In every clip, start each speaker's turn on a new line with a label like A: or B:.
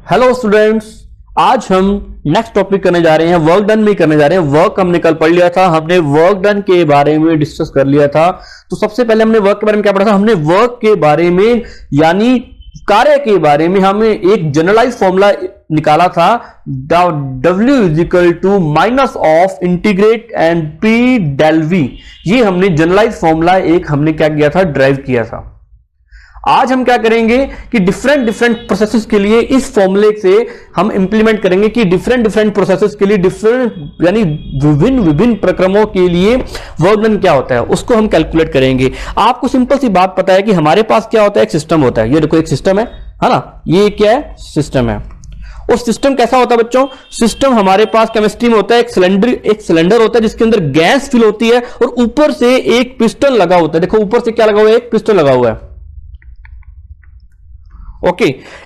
A: Hello students, आज हम next topic करने जा रहे हैं, वर्क डन में करने जा रहे हैं। वर्क हमने कल पढ़ लिया था, हमने वर्क डन के बारे में डिस्कस कर लिया था। तो सबसे पहले हमने वर्क के बारे में क्या पढ़ा था? हमने वर्क के बारे में यानी कार्य के बारे में हमें एक जनरलाइज फॉर्मूला निकाला था, W is equal to minus of integrate and P del V। ये हमने जनरलाइज फॉर्मूला एक हमने क्या किया था, ड्राइव किया था। आज हम क्या करेंगे कि डिफरेंट प्रोसेसेस के लिए इस फॉर्मूले से हम इंप्लीमेंट करेंगे कि डिफरेंट प्रोसेसेस के लिए डिफरेंट यानी विभिन्न प्रक्रमों के लिए वर्क डन क्या होता है उसको हम कैलकुलेट करेंगे। आपको सिंपल सी बात पता है कि हमारे पास क्या होता है, एक सिस्टम होता है। ये देखो एक सिस्टम है ना, ये क्या है, सिस्टम है। और सिस्टम कैसा होता है बच्चों? सिस्टम हमारे पास केमिस्ट्री में होता है, एक सिलेंडर होता है जिसके अंदर गैस फिल होती है और ऊपर से एक पिस्टन लगा होता है। देखो ऊपर से क्या लगा हुआ है, एक पिस्टन लगा हुआ है। ओके,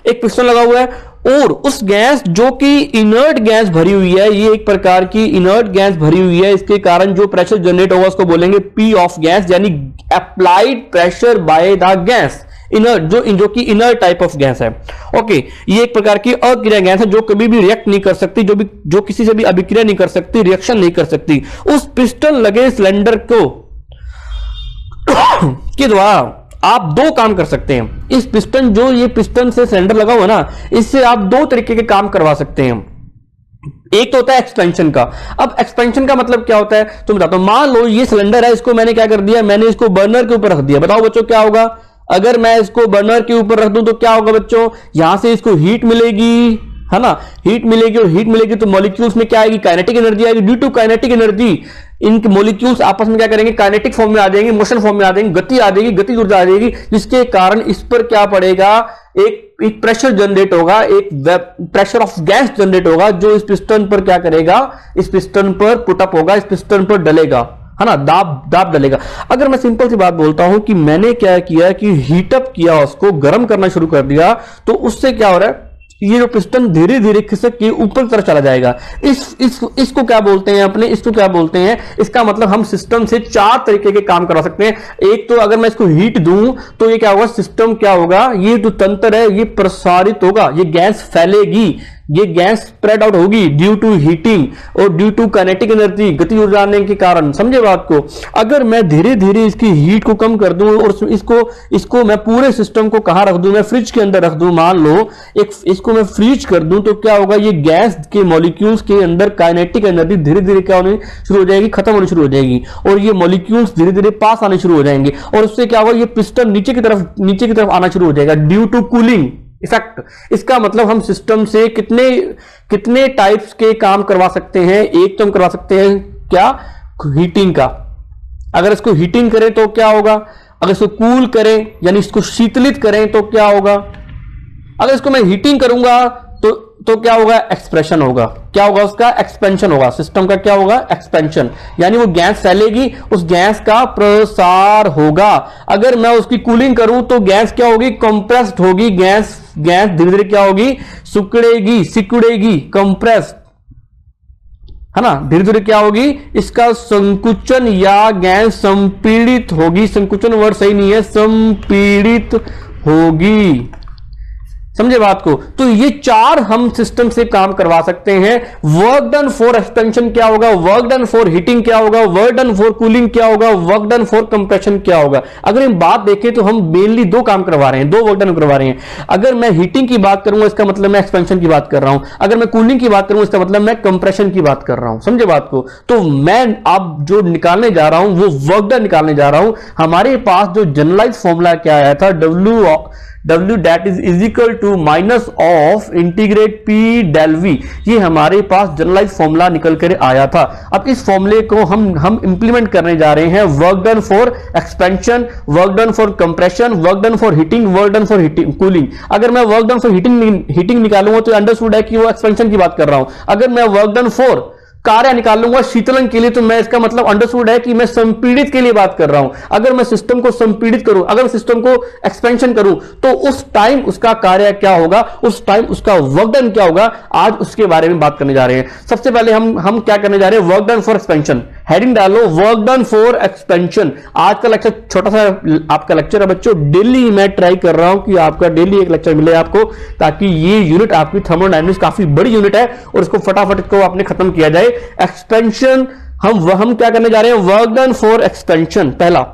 A: एक पिस्टन लगा हुआ है और उस गैस जो कि इनर्ट गैस भरी हुई है, ये एक प्रकार की इनर्ट गैस भरी हुई है। इसके कारण जो प्रेशर जनरेट होगा उसको बोलेंगे पी ऑफ गैस, यानी applied pressure by the gas. Inert जो कि इनर्ट टाइप ऑफ गैस है। ओके, ये एक प्रकार की अक्रिया गैस है जो कभी भी रिएक्ट नहीं कर सकती, जो किसी से भी अभिक्रिया नहीं कर सकती, रिएक्शन नहीं कर सकती। उस पिस्टन लगे सिलेंडर को के द्वारा आप दो काम कर सकते हैं। इस पिस्टन ये पिस्टन से सिलेंडर लगा हुआ ना, इससे आप दो तरीके के काम करवा सकते हैं। एक तो होता है एक्सपेंशन का। अब एक्सपेंशन का मतलब क्या होता है तो बताता हूं। मान लो ये सिलेंडर है, इसको मैंने क्या कर दिया, मैंने इसको बर्नर के ऊपर रख दिया। बताओ बच्चों क्या होगा अगर मैं इसको बर्नर के ऊपर रख दूं तो क्या होगा बच्चों? यहां से इसको हीट मिलेगी, है ना, हीट मिलेगी और हीट मिलेगी तो मॉलिक्यूल्स में क्या आएगी, काइनेटिक एनर्जी आएगी। ड्यू टू काइनेटिक एनर्जी इन मॉलिक्यूल्स आपस में क्या करेंगे, काइनेटिक फॉर्म में आ जाएंगे, मोशन फॉर्म में आ जाएंगे, गति आ जाएगी, गति ऊर्जा आ जाएगी, जिसके कारण इस पर क्या पड़ेगा, एक प्रेशर जनरेट होगा, एक प्रेशर ऑफ गैस जनरेट होगा जो इस पिस्टन पर क्या करेगा, इस पिस्टन पर पुटअप होगा, इस पिस्टन पर डलेगा, है ना, दाब डलेगा। अगर मैं सिंपल सी बात बोलता हूं कि मैंने क्या किया कि हीटअप किया, उसको गर्म करना शुरू कर दिया, तो उससे क्या हो रहा है, ये जो पिस्टन धीरे धीरे खिसक के ऊपर की तरफ चला जाएगा। इसको क्या बोलते हैं अपने, इसको क्या बोलते हैं, इसका मतलब हम सिस्टम से चार तरीके के काम करा सकते हैं। एक तो अगर मैं इसको हीट दूं तो ये क्या होगा, सिस्टम क्या होगा, ये जो तंत्र है ये प्रसारित होगा, ये गैस फैलेगी, ये गैस स्प्रेड आउट होगी ड्यू टू हीटिंग और ड्यू टू काइनेटिक एनर्जी, गति ऊर्जा आने के कारण। समझे बात को? अगर मैं धीरे धीरे इसकी हीट को कम कर दूं और इसको मैं पूरे सिस्टम को कहां रख दूं, मैं फ्रिज के अंदर रख दूं, मान लो इसको मैं फ्रीज कर दूं, तो क्या होगा, ये गैस के मॉलिक्यूल्स के अंदर काइनेटिक एनर्जी धीरे धीरे क्या होने शुरू हो जाएगी, खत्म होनी शुरू हो जाएगी और ये मॉलिक्यूल्स धीरे धीरे पास आने शुरू हो जाएंगे और उससे क्या होगा, ये पिस्टन नीचे की तरफ आना शुरू हो जाएगा ड्यू टू कूलिंग इफेक्ट। इसका मतलब हम सिस्टम से कितने टाइप्स के काम करवा सकते हैं। एक तो हम करवा सकते हैं क्या, हीटिंग का। अगर इसको हीटिंग करें तो क्या होगा, अगर इसको कूल करें यानी इसको शीतलित करें तो क्या होगा, अगर इसको मैं हीटिंग करूंगा तो क्या होगा, एक्सप्रेशन होगा। क्या होगा उसका, एक्सपेंशन होगा। सिस्टम का क्या होगा, एक्सपेंशन, यानी वो गैस फैलेगी, उस गैस का प्रसार होगा। अगर मैं उसकी कूलिंग करूं तो गैस क्या होगी, कंप्रेस्ड होगी। गैस धीरे धीरे क्या होगी, सिकुड़ेगी, कंप्रेस्ड, है ना, धीरे धीरे क्या होगी, इसका संकुचन या गैस संपीड़ित होगी। संकुचन वर्ड सही नहीं है, संपीड़ित होगी। समझे बात को? तो ये चार हम सिस्टम से काम करवा सकते हैं। वर्क डन फॉर एक्सपेंशन क्या होगा, वर्क डन फॉर हीटिंग क्या होगा, वर्क डन फॉर कूलिंग क्या होगा, वर्क डन फॉर कंप्रेशन क्या होगा। अगर हम बात देखें तो हम मेनली दो काम करवा रहे हैं, दो वर्क डन करवा रहे हैं। अगर मैं हीटिंग की बात करूंगा इसका मतलब मैं एक्सपेंशन की बात कर रहा हूं, अगर मैं कूलिंग की बात करूंगा इसका मतलब मैं कंप्रेशन की बात कर रहा हूं। समझे बात को? तो मैं अब जो निकालने जा रहा हूं वो वर्क डन निकालने जा रहा हूं। हमारे पास जो जनरलाइज फॉर्मूला क्या आया था, W that is equal to minus of integrate P del V, ये हमारे पास जनरलाइज फॉर्मूला निकल कर आया था। अब इस फॉर्मूले को हम इंप्लीमेंट करने जा रहे हैं। Work done for expansion, work done for compression, work done for heating, work done for cooling. अगर मैं वर्क डन फॉर हीटिंग निकालूंगा तो अंडरस्टूड है कि वो एक्सपेंशन की बात कर रहा हूं। अगर मैं वर्क डन फॉर कार्य निकाल लूंगा शीतलन के लिए तो मैं इसका मतलब अंडरस्टूड है कि मैं संपीड़ित के लिए बात कर रहा हूं। अगर मैं सिस्टम को संपीड़ित करूं, अगर मैं सिस्टम को एक्सपेंशन करूं तो उस टाइम उसका कार्य क्या होगा, उस टाइम उसका वर्क डन क्या होगा, आज उसके बारे में बात करने जा रहे हैं। सबसे पहले हम क्या करने जा रहे हैं, work done for expansion heading डालो वर्क डन फॉर एक्सपेंशन। आज का लेक्चर छोटा सा आपका लेक्चर है बच्चों, डेली मैं ट्राई कर रहा हूं कि आपका डेली एक लेक्चर मिले आपको, ताकि ये यूनिट आपकी थर्मोडायनेमिक्स काफी बड़ी यूनिट है और इसको फटाफट को आपने खत्म किया जाए। एक्सपेंशन हम क्या करने जा रहे हैं, वर्क डन फॉर एक्सपेंशन पहला।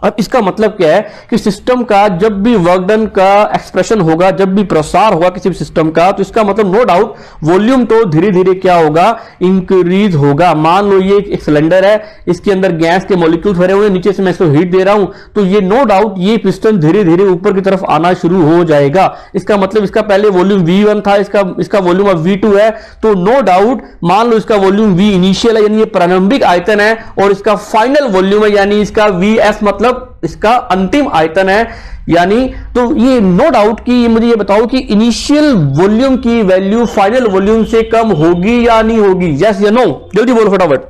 A: अब इसका मतलब क्या है कि सिस्टम का जब भी वर्क डन का एक्सप्रेशन होगा, जब भी प्रसार होगा किसी भी सिस्टम का, तो इसका मतलब नो डाउट वॉल्यूम तो धीरे धीरे क्या होगा, इंक्रीज होगा। मान लो ये एक सिलेंडर है, इसके अंदर गैस के मॉलिक्यूल्स भरे हुए हैं, नीचे से मैं इसको हीट दे रहा हूं, तो ये नो डाउट ये पिस्टन धीरे धीरे ऊपर की तरफ आना शुरू हो जाएगा। इसका मतलब इसका पहले वॉल्यूम V1 था, इसका वॉल्यूम अब V2 है, तो नो डाउट मान लो इसका वॉल्यूम V इनिशियल है, यानी ये प्रारंभिक आयतन है, और इसका फाइनल वॉल्यूम है, यानी इसका VS मतलब इसका अंतिम आयतन है। यानी तो ये नो डाउट कि मुझे ये बताओ कि इनिशियल वॉल्यूम की वैल्यू फाइनल वॉल्यूम से कम होगी या नहीं होगी, यस या नो, जल्दी बोलो फटाफट।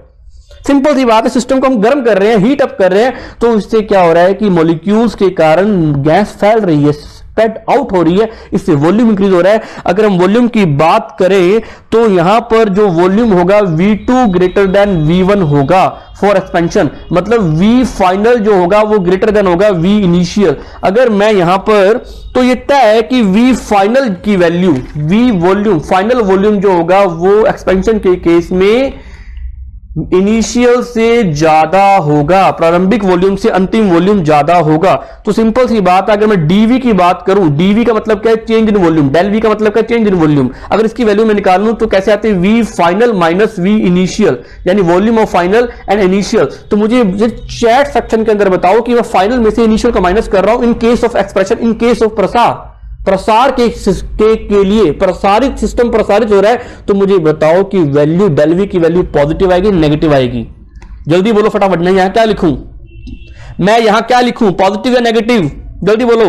A: सिंपल सी बात है, सिस्टम को हम गर्म कर रहे हैं, हीट अप कर रहे हैं, तो इससे क्या हो रहा है कि मॉलिक्यूल्स के कारण गैस फैल रही है, स्प्रेड आउट हो रही है, इससे वॉल्यूम इंक्रीज हो रहा है। अगर हम वॉल्यूम की बात करें तो यहां पर जो वॉल्यूम होगा V2 ग्रेटर देन V1 होगा फॉर एक्सपेंशन, मतलब V फाइनल जो होगा वो ग्रेटर देन होगा V इनिशियल। अगर मैं यहां पर, तो ये तय है कि V फाइनल की value, V volume final volume जो होगा वो एक्सपेंशन के केस में इनिशियल से ज्यादा होगा, प्रारंभिक वॉल्यूम से अंतिम वॉल्यूम ज्यादा होगा। तो सिंपल सी बात है, अगर मैं डीवी की बात करूं, डीवी का मतलब क्या है, change in volume, del V का मतलब क्या है, चेंज इन वॉल्यूम। अगर इसकी वैल्यू मैं निकालूं तो कैसे आती है, V final minus V initial, यानी volume of final and initial. तो मुझे चैट सेक्शन के अंदर बताओ कि मैं फाइनल में से इनिशियल को माइनस कर रहा हूं in case of expression, in case of प्रसार के लिए प्रसारित सिस्टम प्रसारित हो रहा है, तो मुझे बताओ कि वैल्यू डेल वी की वैल्यू पॉजिटिव आएगी नेगेटिव आएगी, जल्दी बोलो फटाफट। मैं यहां क्या लिखूं, मैं यहां क्या लिखूं, पॉजिटिव या नेगेटिव, जल्दी बोलो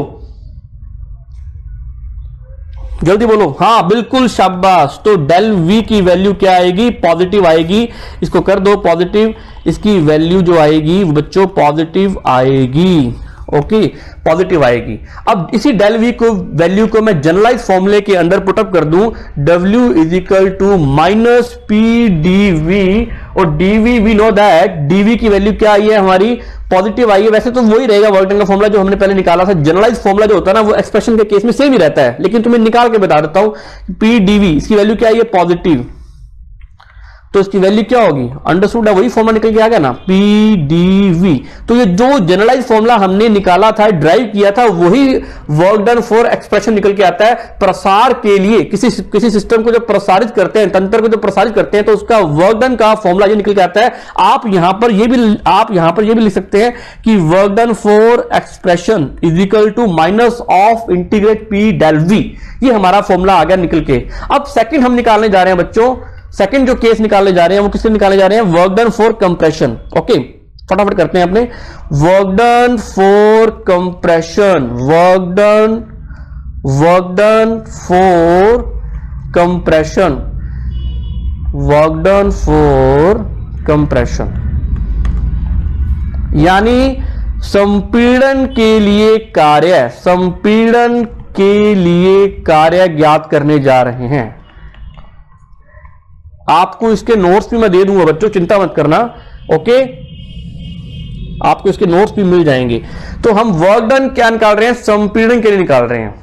A: जल्दी बोलो। हाँ बिल्कुल शाबाश, तो डेल वी की वैल्यू क्या आएगी, पॉजिटिव आएगी। इसको कर दो पॉजिटिव, इसकी वैल्यू जो आएगी बच्चों पॉजिटिव आएगी, ओके पॉजिटिव आएगी। अब इसी डेल वी को वैल्यू को मैं जनरलाइज फॉर्मूले के अंदर पुटअप कर दूं, W is equal to minus P D V, और DV we know that DV की वैल्यू क्या आई है हमारी, पॉजिटिव आई है। वैसे तो वही रहेगा वर्क डन का फॉर्मूला जो हमने पहले निकाला था, जनरलाइज फॉर्मूला जो होता है ना वो एक्सप्रेशन के केस में सेम ही रहता है, लेकिन तुम्हें निकाल के बता देता हूं, पी डीवी इसकी वैल्यू क्या आई है, पॉजिटिव, तो इसकी वैल्यू क्या होगी, अंडरस्टूड है, वही फॉर्मूला निकल के आ गया ना, पीडीवी। तो ये जो जनरलाइज फॉर्मूला हमने निकाला था, ड्राइव किया था, वही वर्क डन फॉर एक्सप्रेशन निकल के आता है। प्रसार के लिए किसी सिस्टम को जब प्रसारित करते हैं, तंत्र को जब प्रसारित करते हैं, तो उसका वर्क डन का फॉर्मूला ये निकल के आता है। आप यहां पर ये भी लिख सकते हैं कि work done for expression is equal to minus of integrate P del V, ये हमारा फॉर्मूला आ गया निकल के। अब सेकंड हम निकालने जा रहे हैं बच्चों, सेकंड जो केस निकालने जा रहे हैं वो किससे निकालने जा रहे हैं, work done for compression. Okay फटाफट करते हैं अपने, work done for compression, work done for compression, work done for compression, यानी संपीड़न के लिए कार्य, संपीड़न के लिए कार्य ज्ञात करने जा रहे हैं। आपको इसके नोट्स भी मैं दे दूंगा बच्चों, चिंता मत करना, ओके आपको इसके नोट्स भी मिल जाएंगे। तो हम वर्क डन क्या निकाल रहे हैं, संपीड़न के लिए निकाल रहे हैं।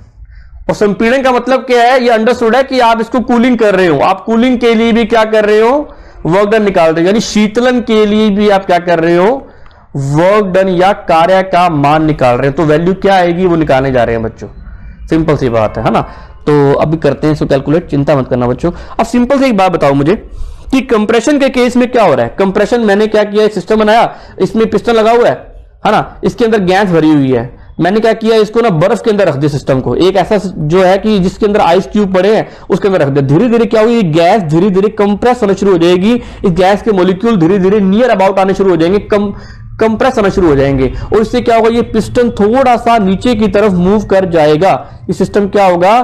A: और संपीड़न का मतलब क्या है, ये अंडरस्टूड है कि आप इसको कूलिंग कर रहे हो, आप कूलिंग के लिए भी क्या कर रहे हो, वर्क डन निकाल रहे हो, यानी शीतलन के लिए भी आप क्या कर रहे हो, वर्क डन या कार्य का मान निकाल रहे हैं। तो वैल्यू क्या आएगी वो निकालने जा रहे हैं बच्चों, सिंपल सी बात है ना। तो अभी करते हैं इसको कैलकुलेट, चिंता मत करना बच्चों। अब सिंपल से एक बात बताओ मुझे कि कंप्रेशन के केस में क्या हो रहा है। कंप्रेशन मैंने क्या किया, सिस्टम बनाया, इसमें पिस्टन लगा हुआ है ना, इसके अंदर गैस भरी हुई है, मैंने क्या किया, इसको ना बर्फ के अंदर रख दिया सिस्टम को, एक ऐसा जो है कि जिसके अंदर आइस क्यूब पड़े हैं उसके अंदर रख दिया। धीरे धीरे क्या हुई, गैस धीरे धीरे कंप्रेस होना शुरू हो जाएगी, इस गैस के मॉलिक्यूल धीरे धीरे नियर अबाउट आने शुरू हो जाएंगे, कंप्रेस होना शुरू हो जाएंगे, और इससे क्या होगा, ये पिस्टन थोड़ा सा नीचे की तरफ मूव कर जाएगा। ये सिस्टम क्या होगा,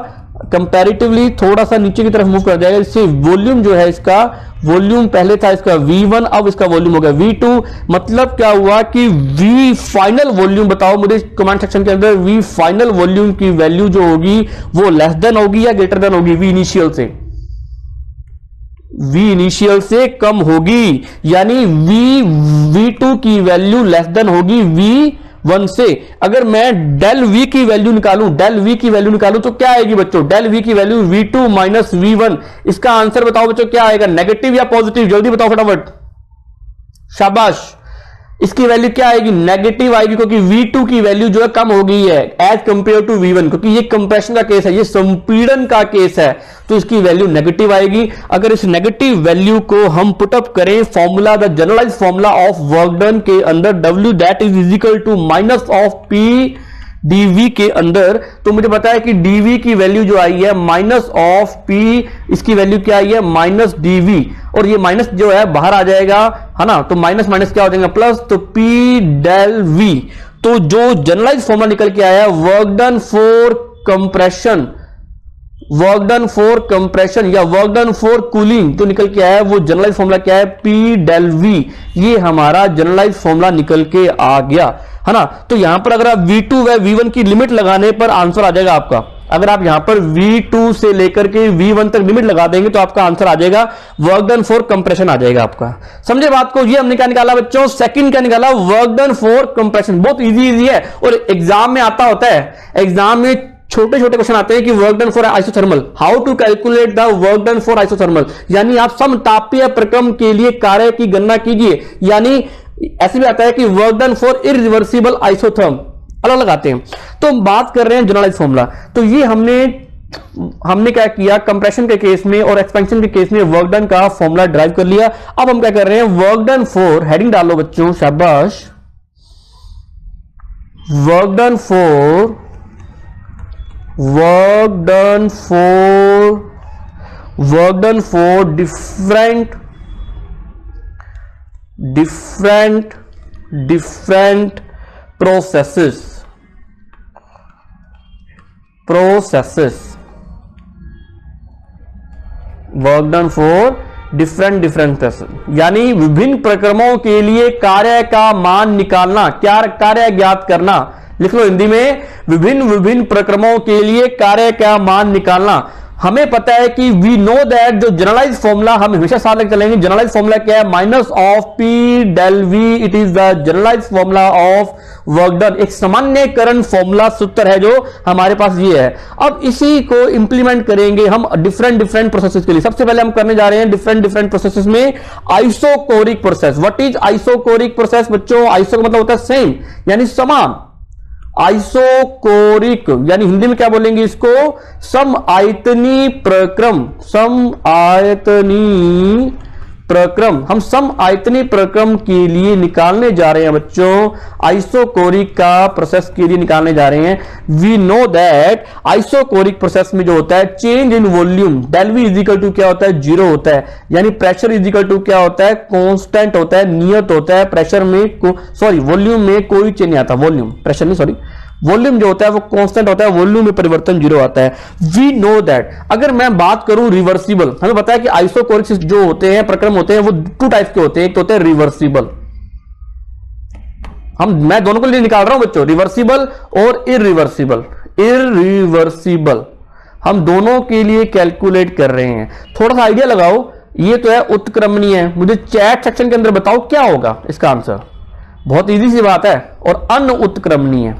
A: कंपैरेटिवली थोड़ा सा नीचे की तरफ मूव कर जाएगा। इससे वॉल्यूम जो है, इसका वॉल्यूम पहले था इसका V1, अब इसका वॉल्यूम हो गया V2। मतलब क्या हुआ कि V फाइनल वॉल्यूम, बताओ मुझे कमेंट सेक्शन के अंदर, V फाइनल वॉल्यूम की वैल्यू जो होगी वो लेस देन होगी या ग्रेटर देन होगी V इनिशियल से, V इनिशियल से कम होगी, यानी V2 की वैल्यू लेस देन होगी V1 से। अगर मैं डेल V की वैल्यू निकालूं तो क्या आएगी बच्चों? डेल V की वैल्यू V2 माइनस V1। इसका आंसर बताओ बच्चों क्या आएगा, नेगेटिव या पॉजिटिव? जल्दी बताओ फटाफट, शाबाश। इसकी वैल्यू क्या आएगी? नेगेटिव आएगी, क्योंकि V2 की वैल्यू जो है कम हो गई है एज कंपेयर टू V1, क्योंकि ये कंप्रेशन का केस है, ये संपीड़न का केस है, तो इसकी वैल्यू नेगेटिव आएगी। अगर इस नेगेटिव वैल्यू को हम पुटअप करें formula, the generalise formula of work done के अंदर, W that is equal to minus of P dV के अंदर, तो मुझे पता है कि dV की वैल्यू जो आई है माइनस ऑफ P, इसकी वैल्यू क्या आई है? माइनस dV, और ये माइनस जो है बाहर आ जाएगा, है ना, तो माइनस माइनस क्या हो जाएगा? प्लस, तो P डेल V। तो जो जनरलाइज फॉर्मूला निकल के आया work done for compression, work done for compression या वर्क डन फॉर कूलिंग जो निकल के आया है, वो जनरलाइज फॉर्मूला क्या है? P del V। ये हमारा जनरलाइज फॉर्मूला निकल के आ गया, है ना। तो यहां पर अगर आप V2 व V1 की लिमिट लगाने पर आंसर आ जाएगा आपका। अगर आप यहां पर V2 से लेकर के V1 तक लिमिट लगा देंगे तो आपका आंसर आ जाएगा वर्क डन फॉर कंप्रेशन आ जाएगा आपका। समझे बात को? ये हमने क्या निकाला बच्चों? सेकंड क्या निकाला? Work done for compression. बहुत इजी है और एग्जाम में आता होता है। एग्जाम में छोटे छोटे क्वेश्चन आते हैं कि work done for isothermal, how to calculate the work done for isothermal, यानी आप समतापीय प्रक्रम के लिए कार्य की गणना कीजिए। यानी ऐसे भी आता है कि work done for irreversible isotherm, अलग अलग आते हैं। तो बात कर रहे हैं जनरलाइज फॉर्मूला। तो ये हमने क्या किया कंप्रेशन के केस में और एक्सपेंशन के केस में वर्क डन का फॉर्मूला ड्राइव कर लिया। अब हम क्या कर रहे हैं? वर्क डन फॉर, हेडिंग डालो बच्चों, शाबाश, work done for different processes work done for different process, यानी विभिन्न प्रक्रमों के लिए कार्य का मान निकालना, क्या कार्य ज्ञात करना। लिख लो हिंदी में, विभिन्न प्रक्रमों के लिए कार्य का मान निकालना। हमें पता है कि वी नो दैट जो जनरलाइज फॉर्मूला हम हमेशा साथ लेकर चलेंगे, जनरलाइज फॉर्मूला क्या है? Minus of P del V, it is the generalise formula of work done. एक सामान्यकरण फॉर्मूला सूत्र है जो हमारे पास ये है। अब इसी को इंप्लीमेंट करेंगे हम डिफरेंट प्रोसेसेस के लिए। सबसे पहले हम करने जा रहे हैं डिफरेंट प्रोसेसेस में isochoric process. What is isochoric process बच्चों? आइसो का मतलब होता है सेम, यानी समान। आइसोकोरिक यानी हिंदी में क्या बोलेंगे इसको? समआयतनी प्रक्रम, समआयतनी प्रक्रम। हम समआयतनी प्रक्रम के लिए निकालने जा रहे हैं बच्चों, आइसोकोरिक का प्रोसेस के लिए निकालने जा रहे हैं। We know that isochoric process में जो होता है change in volume, del V is equal to क्या होता है? जीरो होता है। यानी प्रेशर इजिकल टू क्या होता है? कांस्टेंट होता है, नियत होता है। प्रेशर में वॉल्यूम में कोई चेंज नहीं आता। वॉल्यूम, प्रेशर नहीं, सॉरी, वॉल्यूम जो होता है वो कांस्टेंट होता है, वॉल्यूम में परिवर्तन जीरो आता है। We know that. अगर मैं बात करूं रिवर्सिबल, हमें पता है कि आइसोकोरिक जो होते हैं प्रक्रम होते हैं वो टू टाइप के होते हैं। एक तो होते हैं रिवर्सिबल, मैं दोनों के लिए निकाल रहा हूं बच्चों, रिवर्सिबल और इरिवर्सिबल। इरिवर्सिबल हम दोनों के लिए कैलकुलेट कर रहे हैं। थोड़ा सा आइडिया लगाओ, ये तो है उत्क्रमणीय। मुझे चैट सेक्शन के अंदर बताओ क्या होगा इसका आंसर। बहुत इजी सी बात है। और अनुत्क्रमणीय,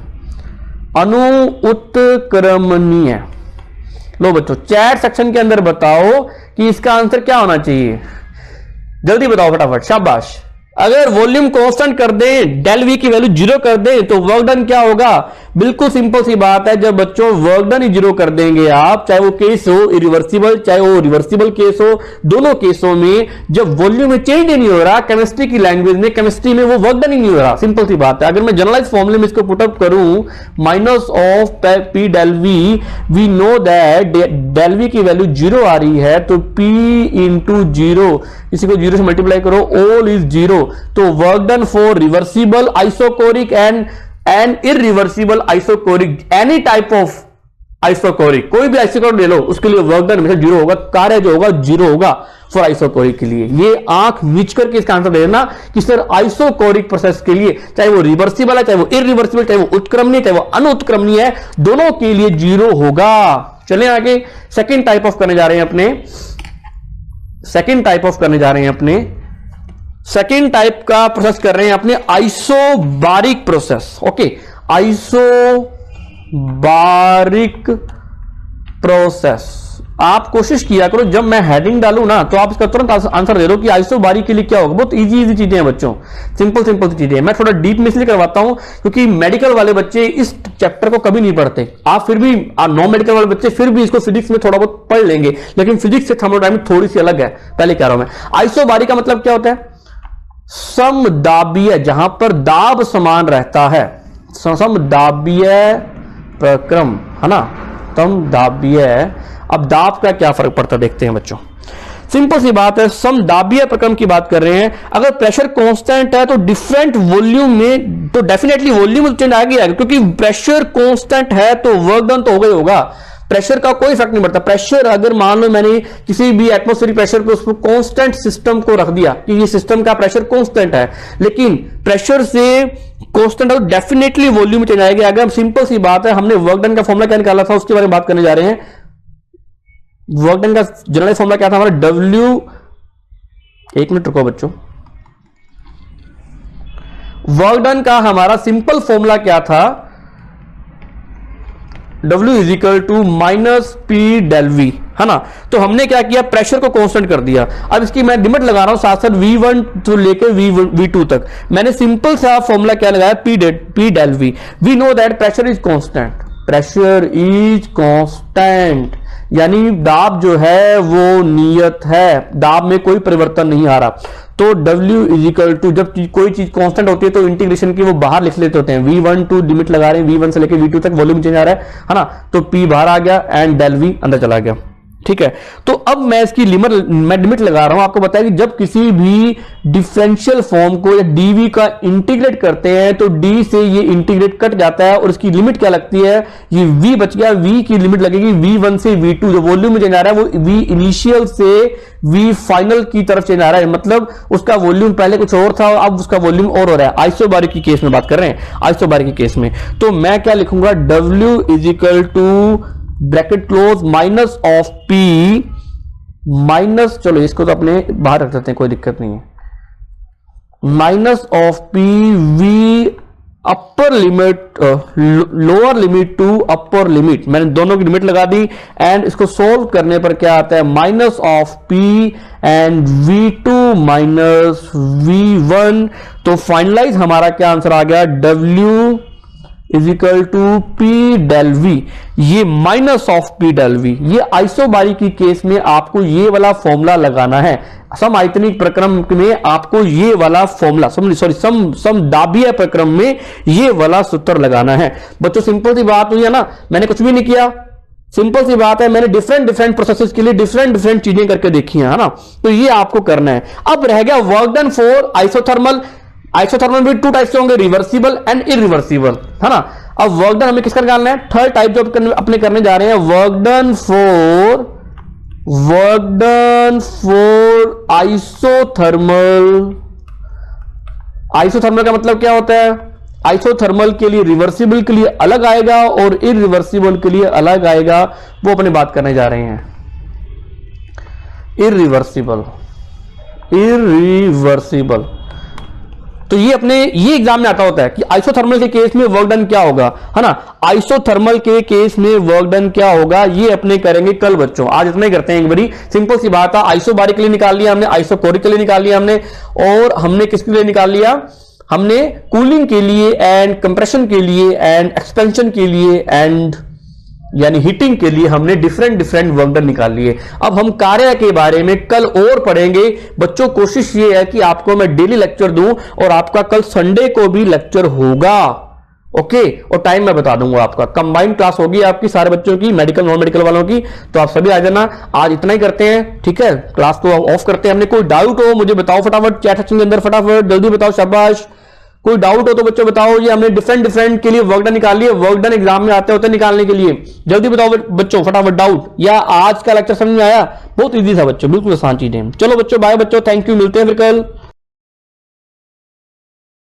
A: अनुत्क्रमणीय। लो बच्चों चैट सेक्शन के अंदर बताओ कि इसका आंसर क्या होना चाहिए, जल्दी बताओ फटाफट, शाबाश। अगर वॉल्यूम कांस्टेंट कर दें, डेल वी की वैल्यू जीरो कर दें तो वर्क डन क्या होगा? बिल्कुल सिंपल सी बात है। जब बच्चों वर्क डन ही जीरो कर देंगे आप, चाहे वो केस हो इरिवर्सिबल चाहे वो रिवर्सिबल केस हो, दोनों केसों में जब वॉल्यूम में चेंज ही नहीं हो रहा, केमिस्ट्री की लैंग्वेज में, केमिस्ट्री में वो वर्क डन ही नहीं हो रहा। सिंपल सी बात है। अगर मैं जनरलाइज फॉर्मूले में इसको पुटअप करूं, minus of P del V, we know that del V की वैल्यू जीरो आ रही है, तो P इंटू जीरो, इसी को जीरो से मल्टीप्लाई करो, ऑल इज जीरो। तो work done for reversible isochoric and irreversible isochoric, any type of isochoric, कोई भी आइसोकोरिक ले लो, उसके लिए वर्क डन हमेशा जीरो होगा, कार्य जो होगा जीरो होगा फॉर आइसोकोरिक के लिए। ये आंख मीच करके इसका आंसर दे देना कि सर आइसोकोरिक प्रोसेस के लिए, चाहे वो रिवर्सिबल है, चाहे वो इरिवर्सिबल, चाहे वो उत्क्रमणीय, चाहे वो अनुत्क्रमणीय है, दोनों के लिए जीरो होगा। चलें आगे, सेकेंड टाइप ऑफ करने जा रहे हैं अपने सेकेंड टाइप ऑफ करने जा रहे हैं अपने, सेकेंड टाइप का प्रोसेस कर रहे हैं अपने isobaric process. Okay, isobaric process. आप कोशिश किया करो जब मैं हेडिंग डालूं ना तो आप इसका तुरंत आंसर दे दो कि आइसोबारिक के लिए क्या होगा। बहुत इजी चीजें हैं बच्चों, सिंपल चीजें हैं। मैं थोड़ा डीप में इसलिए करवाता हूं क्योंकि मेडिकल वाले बच्चे इस चैप्टर को कभी नहीं पढ़ते। आप फिर भी नॉन मेडिकल वाले बच्चे फिर भी इसको फिजिक्स में थोड़ा बहुत पढ़ लेंगे, लेकिन फिजिक्स से थर्मोडायनामिक्स थोड़ी सी अलग है। पहले कह रहा हूं मैं, आइसोबारिक का मतलब क्या होता है? समदाबीय, जहां पर दाब समान रहता है, समदाबीय प्रक्रम, है ना, समदाबीय। अब दाब का क्या फर्क पड़ता है देखते हैं बच्चों। सिंपल सी बात है, समदाबीय प्रक्रम की बात कर रहे हैं। अगर प्रेशर कांस्टेंट है तो डिफरेंट वॉल्यूम में तो डेफिनेटली वॉल्यूम चेंज आ गया, क्योंकि प्रेशर कांस्टेंट है तो वर्क डन तो होगा ही होगा। प्रेशर का कोई फर्क नहीं पड़ता। प्रेशर अगर मान लो मैंने किसी भी एटमॉस्फेरिक प्रेशर को उसको कांस्टेंट सिस्टम को रख दिया कि ये सिस्टम का प्रेशर कांस्टेंट है, लेकिन प्रेशर से कांस्टेंट है तो डेफिनेटली वॉल्यूम चेंज आएगा। अगर सिंपल सी बात है, हमने वर्क डन का फॉर्मूला क्या निकाला था उसके बारे में बात करने जा रहे हैं। वर्क डन का जनरल फॉर्मूला क्या था हमारा? W, एक मिनट रुको बच्चों, वर्क डन का हमारा सिंपल फॉर्मूला क्या था? W is equal to minus P del V, है ना। तो हमने क्या किया? प्रेशर को कांस्टेंट कर दिया। अब इसकी मैं लिमिट लगा रहा हूं साथ साथ V1 तो लेकर V2 तक। मैंने सिंपल सा फॉर्मूला क्या लगाया? P del V. We know that pressure is constant, pressure is constant, यानी दाब जो है वो नियत है, दाब में कोई परिवर्तन नहीं आ रहा। तो W इज इक्वल टू, जब कोई चीज कांस्टेंट होती है तो इंटीग्रेशन की वो बाहर लिख लेते होते हैं। V1 टू लिमिट लगा रहे हैं, V1 से लेकर V2 तक वॉल्यूम चेंज आ रहा है ना, तो P बाहर आ गया एंड डेल V अंदर चला गया। ठीक है, तो अब मैं इसकी लिमिट लगा रहा हूं। आपको बताया कि जब किसी भी डिफरेंशियल फॉर्म को या डीवी का इंटीग्रेट करते हैं तो डी से ये इंटीग्रेट कट जाता है और इसकी लिमिट क्या लगती है? ये v बच गया, v की लिमिट लगेगी v1 से v2। जो वॉल्यूम में चेंज आ रहा है वो v इनिशियल से v फाइनल की तरफ चेंज आ रहा है, मतलब उसका वॉल्यूम पहले कुछ और था अब उसका वॉल्यूम और हो रहा है। आइसोबारिक की केस में बात कर रहे हैं, आइसोबारिक की केस में तो मैं क्या लिखूंगा? W is equal to bracket close minus of P minus, चलो इसको तो अपने बाहर रख देते हैं, कोई दिक्कत नहीं है, minus of P V upper limit lower limit to upper limit. मैंने दोनों की लिमिट लगा दी एंड इसको सोल्व करने पर क्या आता है? Minus of P and V2 minus V1। तो फाइनलाइज हमारा क्या आंसर आ गया? W is equal to P del V, ये minus of P del V. ये आइसोबारिक की केस में आपको ये वाला फॉर्मूला लगाना है। सम आयतनिक प्रक्रम में आपको ये वाला फॉर्मूला, समदाबीय प्रक्रम में ये वाला सूत्र लगाना है। बच्चों सिंपल सी बात हुई है ना, मैंने कुछ भी नहीं किया, सिंपल सी बात है, मैंने डिफरेंट प्रोसेसेस के लिए डिफरेंट चीजें करके देखी है ना, तो ये आपको करना है। अब रह गया work done for isothermal. Isothermal भी टू टाइप से होंगे, रिवर्सिबल एंड इरिवर्सिबल, है ना। अब वर्क डन हमें किसका निकालना है? थर्ड टाइप जो अपने करने जा रहे हैं, work done for isothermal. Isothermal का मतलब क्या होता है? आइसोथर्मल के लिए रिवर्सिबल के लिए अलग आएगा और इरिवर्सिबल के लिए अलग आएगा, वो अपने बात करने जा रहे हैं। इरिवर्सिबल तो ये एग्जाम में आता होता है कि आइसोथर्मल के केस में वर्क डन क्या होगा, है ना। आइसोथर्मल के केस में वर्क डन क्या होगा ये अपने करेंगे कल बच्चों। आज इतना ही करते हैं एक बारी, सिंपल सी बात है। आइसोबारिक के लिए निकाल लिया हमने, आइसोकोरिक के लिए निकाल लिया हमने, और हमने किसके लिए निकाल लिया? हमने कूलिंग के लिए एंड कंप्रेशन के लिए एंड एक्सपेंशन के लिए एंड यानी हीटिंग के लिए हमने डिफरेंट वर्क डन निकाल लिए। अब हम कार्य के बारे में कल और पढ़ेंगे बच्चों। कोशिश ये है कि आपको मैं डेली लेक्चर दूं और आपका कल संडे को भी लेक्चर होगा, ओके। और टाइम मैं बता दूंगा आपका। कंबाइंड क्लास होगी आपकी सारे बच्चों की, मेडिकल नॉन मेडिकल वालों की, तो आप सभी आ जाना। आज इतना ही करते हैं, ठीक है। क्लास को ऑफ करते हैं। हमने कोई डाउट हो मुझे बताओ फटाफट, चैट सेक्शन के अंदर फटाफट जल्दी बताओ, शाबाश। कोई डाउट हो तो बच्चों बताओ। ये हमने डिफरेंट के लिए वर्क डन निकाल लिए, वर्क डन एग्जाम में आते होते निकालने के लिए। जल्दी बताओ बच्चों फटाफट डाउट, या आज का लेक्चर समझ में आया? बहुत इजी था बच्चों, बिल्कुल आसान चीजें। चलो बच्चों बाय बच्चों, थैंक यू, मिलते हैं फिर कल।